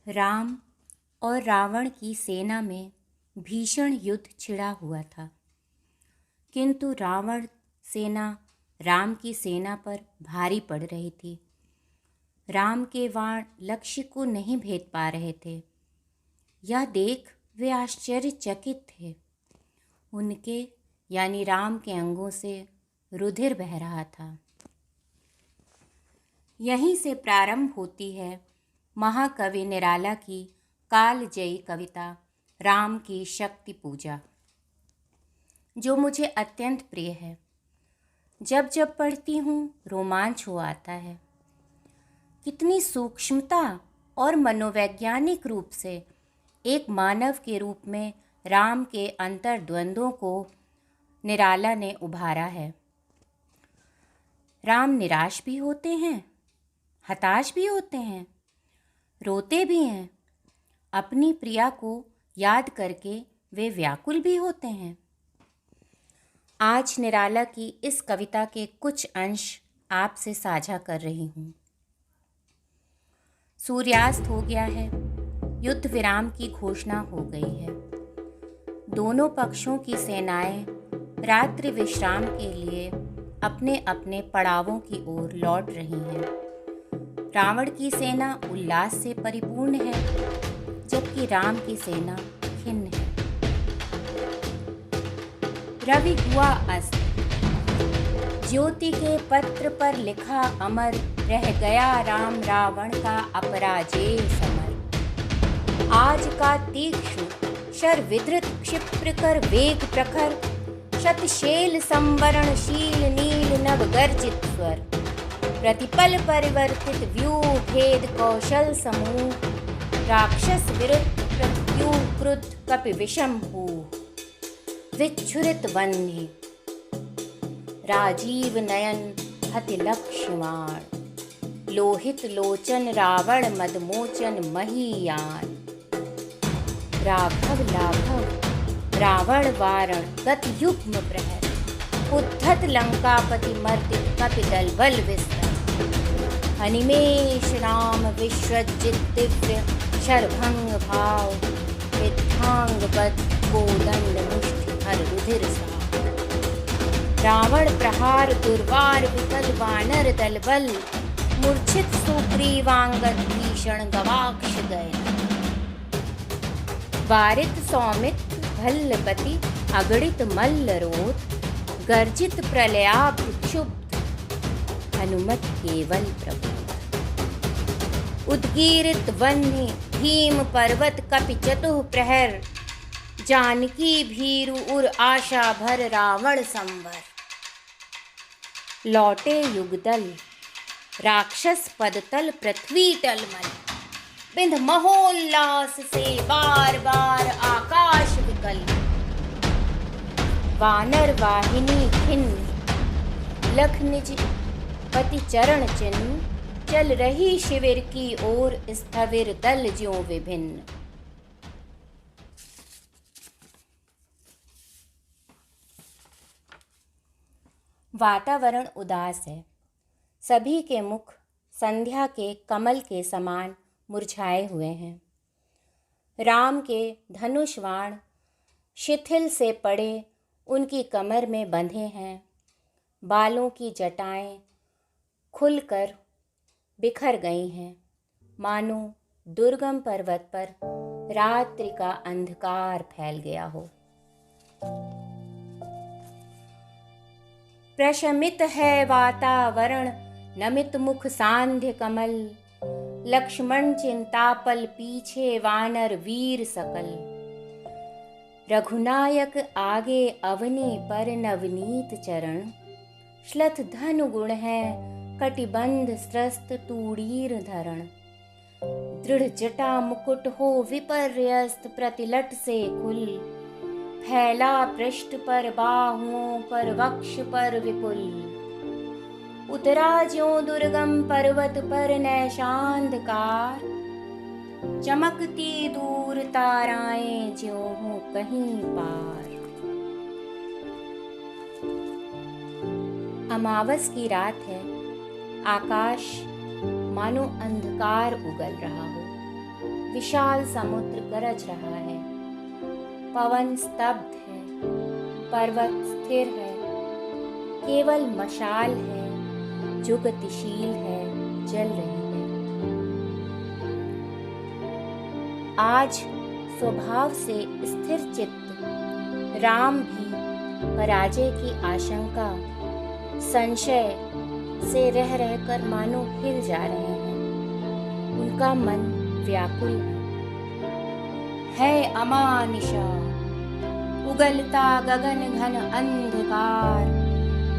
राम और रावण की सेना में भीषण युद्ध छिड़ा हुआ था, किंतु रावण सेना राम की सेना पर भारी पड़ रही थी। राम के बाण लक्ष्य को नहीं भेद पा रहे थे। यह देख वे आश्चर्यचकित थे। उनके यानी राम के अंगों से रुधिर बह रहा था। यहीं से प्रारंभ होती है महाकवि निराला की कालजयी कविता राम की शक्ति पूजा, जो मुझे अत्यंत प्रिय है। जब जब पढ़ती हूँ रोमांच हो आता है। कितनी सूक्ष्मता और मनोवैज्ञानिक रूप से एक मानव के रूप में राम के अंतर्द्वंद्वों को निराला ने उभारा है। राम निराश भी होते हैं, हताश भी होते हैं, रोते भी हैं। अपनी प्रिया को याद करके वे व्याकुल भी होते हैं। आज निराला की इस कविता के कुछ अंश आपसे साझा कर रही हूँ। सूर्यास्त हो गया है। युद्ध विराम की घोषणा हो गई है। दोनों पक्षों की सेनाएं रात्रि विश्राम के लिए अपने अपने पड़ावों की ओर लौट रही हैं। रावण की सेना उल्लास से परिपूर्ण है, जबकि राम की सेना खिन्न है। रवि हुआ अस्त। ज्योति के पत्र पर लिखा अमर, रह गया राम रावण का अपराजेय समर। आज का तीक्ष्ण शर विधृत क्षिप्र कर वेग प्रखर, शतशैल संवरण शील नील नव गर्जित स्वर। प्रतिपल परिवर्तित व्यूह भेद कौशल समूह, राक्षस विरुद्ध प्रत्युह क्रुद्ध कपि विषम भूः। विच्छुरित वह्नि राजीव नयन हति लक्ष्मण, लोहित लोचन रावण मदमोचन महीयान। राघव लाघव रावण वारण गति युग्म प्रहर, उद्धत लंकापति मर्दित कपि दलबल विस्तर। अनिमेष राम विश्वजित दिव्य शरभंग भाव, विद्धांग बद कोदंड मुष्टि हर रुधिर साव। रावण प्रहार दुर्वार विकल वानर दलबल, मूर्छित सुग्रीवांगद भीषण गवाक्ष गए। वारित सौमित्र भल्लपति अगणित मल्लरोध, गर्जित प्रलयाब्ध क्षुब्ध हनुमत केवल प्रभु। उद्गीरित वह्नि भीम पर्वत कपि चतुः प्रहर, जानकी भीरु उर आशा भर रावण संवर। लौटे युगदल राक्षस पदतल पृथ्वी टलमल, बिंध महोल्लास से बार बार आकाश विकल। वानर वाहिनी खिन्न लख निज पति चरण चिन्ह, चल रही शिविर की ओर स्थविर दल ज्यों विभिन्न। वातावरण उदास है। सभी के मुख संध्या के कमल के समान मुरझाए हुए हैं। राम के धनुष बाण शिथिल से पड़े उनकी कमर में बंधे हैं। बालों की जटाएं खुलकर बिखर गई हैं, मानो दुर्गम पर्वत पर रात्रि का अंधकार फैल गया हो। प्रशमित है वातावरण, नमित मुख सांध्य कमल। लक्ष्मण चिंतापल पीछे वानर वीर सकल। रघुनायक आगे अवनी पर नवनीत चरण। श्लथ धनु गुण है कटिबंध स्त्रस्त तूणीर धरण। दृढ़ जटा मुकुट हो विपर्यस्त प्रतिलट से खुल। फैला पृष्ठ पर बाहुओं पर वक्ष पर विपुल। उतरा ज्यों दुर्गम पर्वत पर नैशांधकार। चमकती दूर ताराएं ज्यों हो कहीं पार। अमावस की रात है। आकाश मानो अंधकार उगल रहा हो। विशाल समुद्र गरज रहा है, पवन स्तब्ध है, पर्वत स्थिर है, केवल मशाल है जो गतिशील है, जल रही है। आज स्वभाव से स्थिर चित्त राम भी पराजय की आशंका, संशय से रह रहकर मानो हिल जा रहे हैं। उनका मन व्याकुल है अमानिशा, उगलता गगन घन अंधकार,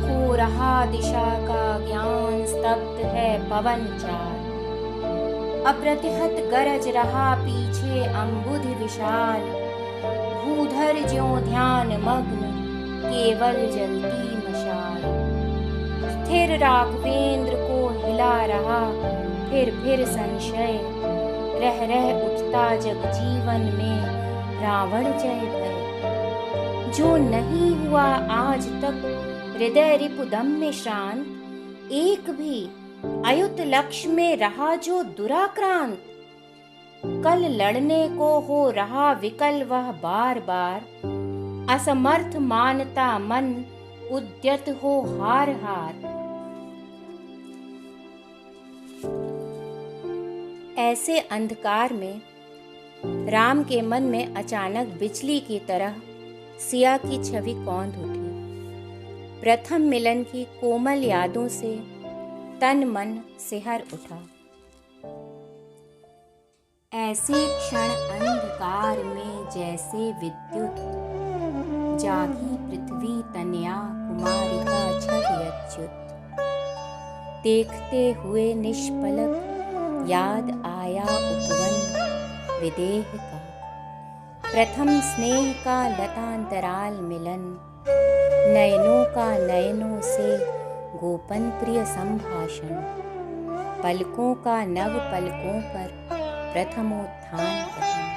खो रहा दिशा का ज्ञान, स्तब्ध है पवन चार, अप्रतिहत गरज रहा पीछे अम्बुधि विशाल, भूधर ज्यों ध्यान मग्न केवल जलती मशाल, स्थिर राघवेंद्र को हिला रहा फिर संशय, रह रह उठता जग जीवन में रावण जय भय, जो नहीं हुआ आज तक हृदय रिपुदम में शांत, एक भी अयुत लक्ष्य में रहा जो दुराक्रांत, कल लड़ने को हो रहा विकल वह बार बार, असमर्थ मानता मन उद्यत हो हार हार। ऐसे अंधकार में राम के मन में अचानक बिजली की तरह सिया की छवि कौंध उठी। प्रथम मिलन की कोमल यादों से तन मन सिहर उठा। ऐसे क्षण अंधकार में जैसे विद्युत, जागी पृथ्वी तनया कुमारिका छवि अच्युत, देखते हुए निष्पलक याद आया उपवन विदेह का, प्रथम स्नेह का लतांतराल मिलन, नयनों का नयनों से गोपन प्रिय संभाषण, पलकों का नव पलकों पर प्रथमोत्थान कथन,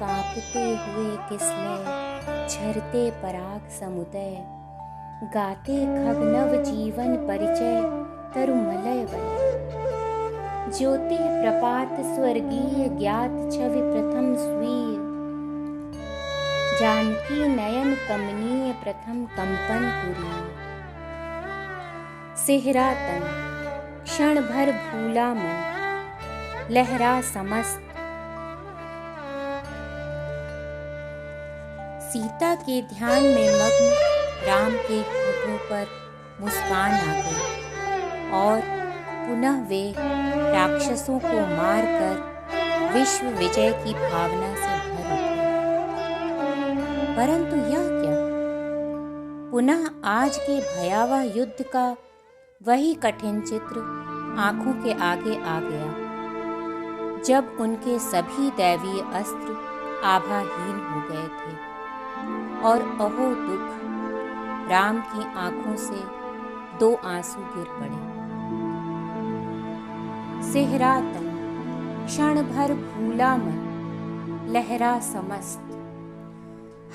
कांपते हुए किसलय झरते पराग समुदय, गाते खग नव जीवन परिचय तरुमलय वलय, ज्योति प्रपात स्वर्गीय ज्ञात छवि प्रथम स्वीय, जानकी नयन कमनीय प्रथम कंपन पुरी, सिहरा तन क्षण भर भूला मन, लहरा समस्त। सीता के ध्यान में मग्न राम के होठों पर मुस्कान आ गई और पुनः वे राक्षसों को मारकर विश्व विजय की भावना से भर उठे। परंतु यह क्या? पुनः आज के भयावह युद्ध का वही कठिन चित्र आंखों के आगे आ गया, जब उनके सभी दैवीय अस्त्र आभाहीन हो गए थे और अहो दुख, राम की आंखों से दो आंसू गिर पड़े। सिहरा तन क्षण भर भूला मन, लहरा समस्त,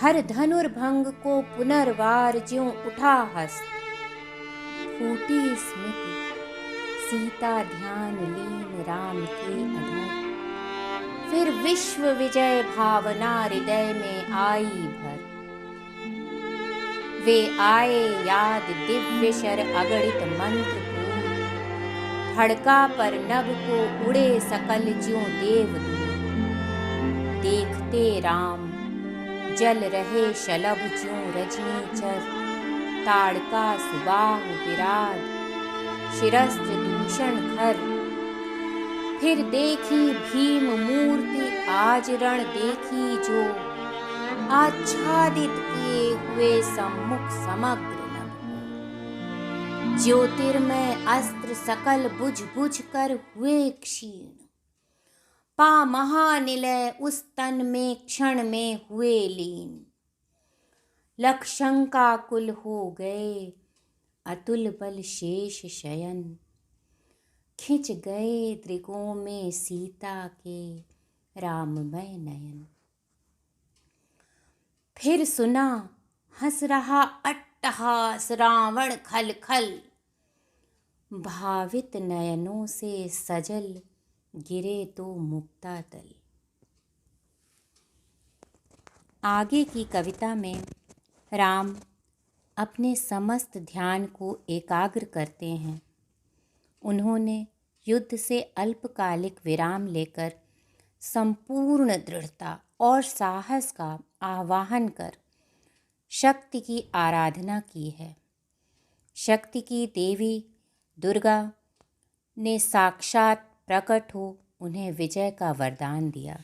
हर धनुर्भंग को पुनर्वार ज्यों उठा हस्त, फूटी स्मृति सीता ध्यान लीन राम के अधर, फिर विश्व विजय भावना हृदय में आई भर, वे आए याद दिव्य शर अगणित मंत्र को, भड़का पर नभ को उड़े सकल ज्यों देवदूत, देखते राम जल रहे शलभ ज्यों रजनीचर, ताड़का सुबाहु विराट शिरस्त्र दूषण घर, फिर देखी भीम मूर्ति आज रण देखी जो, आच्छादित किए हुए सम्मुख समग्र नभ, ज्योतिर्मय अस्त्र सकल बुझ बुझ कर हुए क्षीण, पा महानिलय उस तन में क्षण में हुए लीन, लक्षंका कुल हो गए अतुल बल शेष शयन, खिंच गए दृगों में सीता के राममय नयन। फिर सुना हंस रहा अट्टहास रावण खल खल, भावित नयनों से सजल गिरे तो मुक्ता तल। आगे की कविता में राम अपने समस्त ध्यान को एकाग्र करते हैं। उन्होंने युद्ध से अल्पकालिक विराम लेकर संपूर्ण दृढ़ता और साहस का आवाहन कर शक्ति की आराधना की है। शक्ति की देवी दुर्गा ने साक्षात प्रकट हो उन्हें विजय का वरदान दिया।